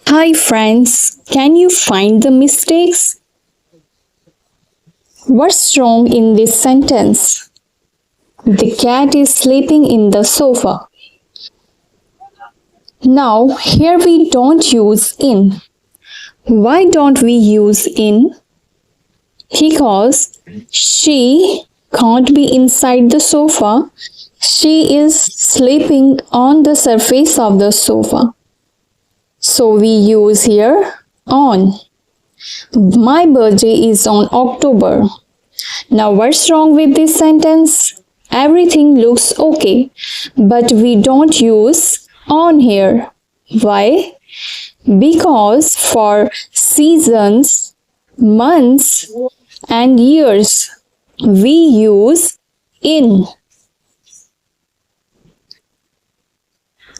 Hi friends, can you find the mistakes? What's wrong in this sentence? The cat is sleeping in the sofa. Now, here we don't use in. Why don't we use in? Because she can't be inside the sofa. She is sleeping on the surface of the sofa. So we use here on. My birthday is on October. Now, what's wrong with this sentence? Everything looks okay, but we don't use on here. Why? Because for seasons, months, and years, we use in.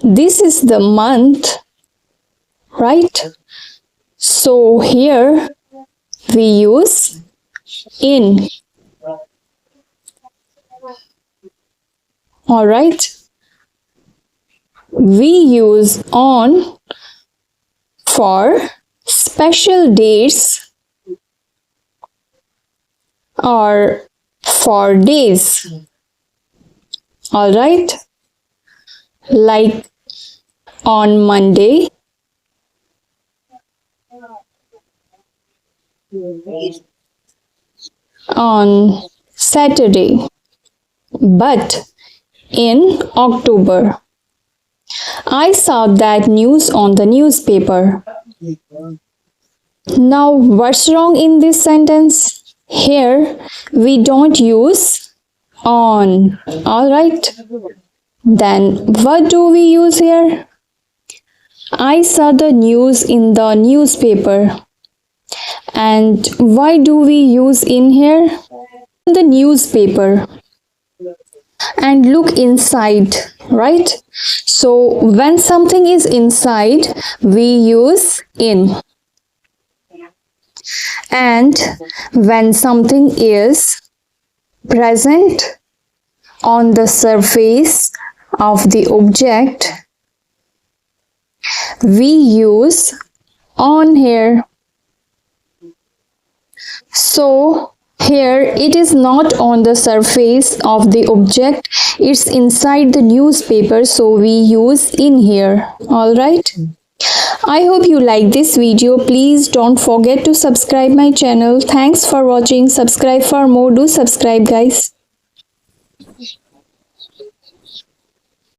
This is the month, right? So here we use in. Alright? We use on for special dates or for days. Alright? Like on Monday, on Saturday, but in October. I saw that news on the newspaper. Now, what's wrong in this sentence? Here, we don't use on. Alright? Then, what do we use here? I saw the news in the newspaper. And why do we use in here? The newspaper. And look inside, right? So when something is inside, we use in. And when something is present on the surface of the object, we use on here. So here it is not on the surface of the object, it's inside the newspaper, so we use in here. Alright? I hope you like this video. Please don't forget to subscribe my channel. Thanks for watching. Subscribe for more. Do subscribe, guys.